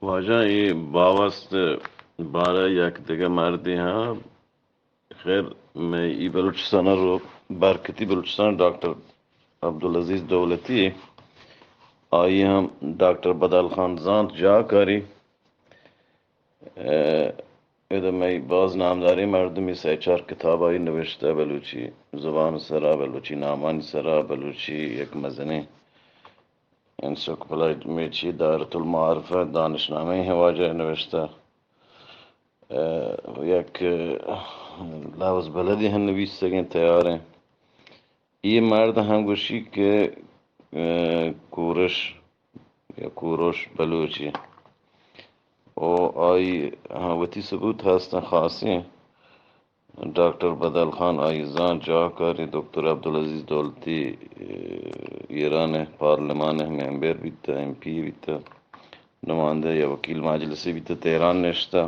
वाजा ये बावस्त बारह एक दिगे मर्दी हाँ खैर मैं ई बलूचिस्तान रो बरकती बलूचिस्तान डॉक्टर अब्दुल अजीज दौलती आई हम डॉक्टर बदल खान जांत जा करी इधर मैं बाज नामदारी मर्दमी से चार किताब आई नविश्ता बलूची जुबान सरा बलूची नामान सरा बलूची एक मजने encyclopedia दारतुल मारिफा दानिशनामे है वाजा नविश्ता एक लावज बलदी हैं नवीस सकें तैयार हैं ये मर्द हम गुशी के कोरश या कोरोश बलूची ओ आई हाँ वती सबूत हस्ता खासी डॉक्टर बदल खान आइजान जाकर डॉक्टर अब्दुल अजीज दौलती ईरान पार्लिमान मेंबर भी था MP भी था नुमाइंदा या वकील मजलिस भी था तेहरान नश्ता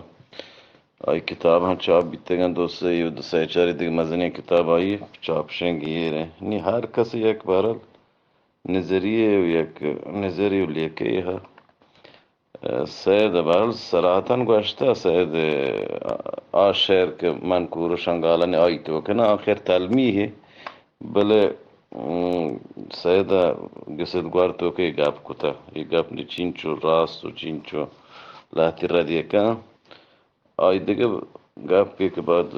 आई किताब हम चाप बीते गए दोस्त ये सैचारी दिग मजनी किताब आई चाप शेंग ये रहे नहीं हर कस एक बारल नजरिए एक नजरिए लेके यह सैद बारल सराहतन गोश्ता सैद आशर के मन कूर शंगाला ने आई तो के ना आखिर तालमी है बले सैद गसद ग्वार तो के गाप कुता ये गाप ने चिंचो रास तो चिंचो लातिरा दिए का आई देखे गाप के बाद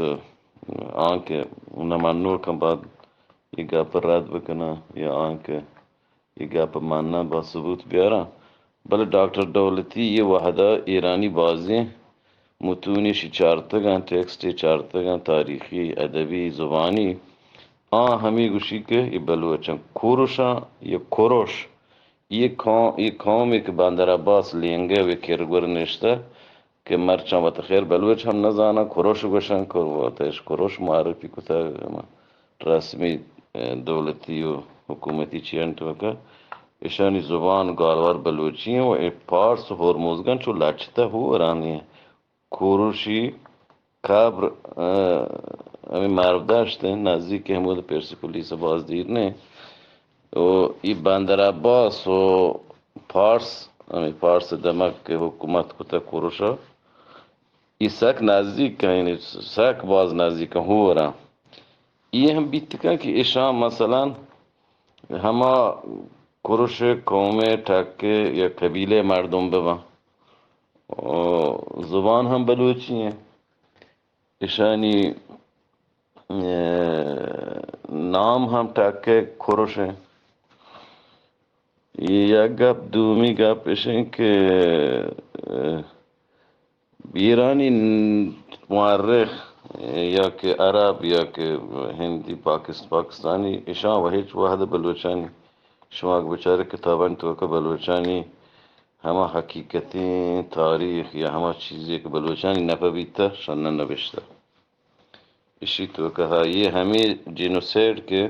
आंख न मानो के बाद ये गाप रात बकना या आंख ये गाप मानना बासबूत ब्यारा बल डॉक्टर दौलती ये वहदा ईरानी बाजें मुतूनी शिचारतगा टेक्स्ट चारतगा तारीखी अदबी ज़ुबानी हमी गुशी के ये बलूचन खोरुशा ये खोरोश ये कौम एक बंदर अब्बास लेंगे वे किरगुर निश्ता के मरचा वत खैर बलूच हम न जाना खोरोश गोशन को वतश खोरोश मारफी कुता रस्मी दौलती हुकूमती चियंट वका ईशानी जुबान गालवार बलूची है वो एक पार्स होरमोजगन चो लाचता हो रानी है खोरुशी काब्र हमें मारदाश्त है नाजी के हमोद पेरसी पुलिस बाज दीर ने ओ ये बंदर अब्बास ओ पार्स हमें पार्स दमक के हुकूमत को तक खोरुशा इसक नाजिक कहीं सक बाज नाजिक हो रहा ये हम बीतका कि ईशा मसलन हमा कुरुश कौमे ठाके या कबीले मर्दों बवा जुबान हम बलूची हैं ईशानी नाम हम ठाके कुरुश हैं ये गप दूमी गप इशें के ईरानी मुअर्रिख या के अरब या के हिंदी पाकिस्तानी ईशा वहीच वाहद बलूचानी शुमाक बेचारे किताबन तो का बलूचानी हमा हकीकतें तारीख या हमा चीज़ें के बलूचानी नफबीता शन्न नबिश्ता इसी तो कहा ये हमें जिनोसाइड के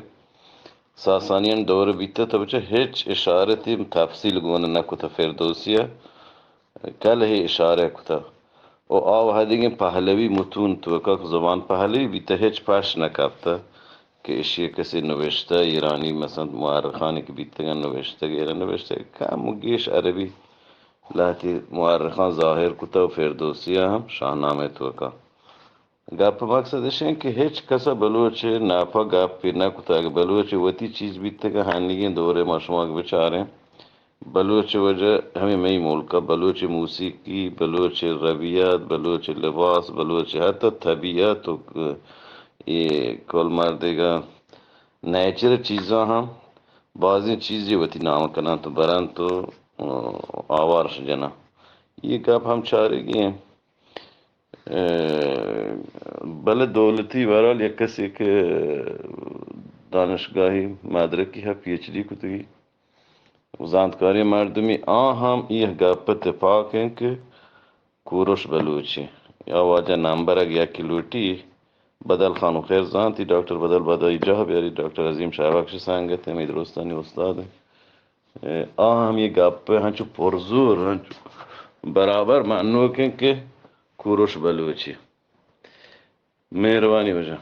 सासानियन दौर बीता तो बच्चे हिच इशारती तफसील गुन न कुता फिरदौसिया कल ही इशारे कुता ओ आव हदिगे पहलवी मुतून तो का ज़बान पहलवी बीता हिच पाश न करता कि इशी किसी नविश्ता ईरानी मसंद मुआरखानी के बीतगा नविश्ता के ईरान नविश्ता का मुगेश अरबी लाती मुआरखान ज़ाहिर कुता फिरदौसिया हम शाहनामे तो का गप मकसद है कि हिच कसा बलूचे नाफा गप पिना कुता बलूचे वती चीज़ बीतगा हानिगे दौरे माशुमा के बेचारे बलूच वजह हमें मई मुल्क बलूच मूसीकी बलूच रवियात बलूच लिबास बलूच हत तबियत तो ये कल मार देगा नेचुरल चीज़ा हम बाज़ी चीज़ें वती नाम कना तो बरन तो आवार जना ये गप हम चारेगी हैं बल दौलती बहरहाल यकस एक दानशगाही मादरक की है PhD कुतगी जानकारी मर्दमी हम यह गप इत्तेफाक हैं कि कोरोश बलूची या वाजा नंबर गया किलोटी बदल खान खैर जानती डॉक्टर बदल बदाई जह बेरी डॉक्टर अजीम शाहबाग सांगत है मेरे दोस्तानी उस्ताद है हम ये गप हंचु पुरजोर हंचु बराबर मानो के कोरोश बलूची मेहरबानी वजह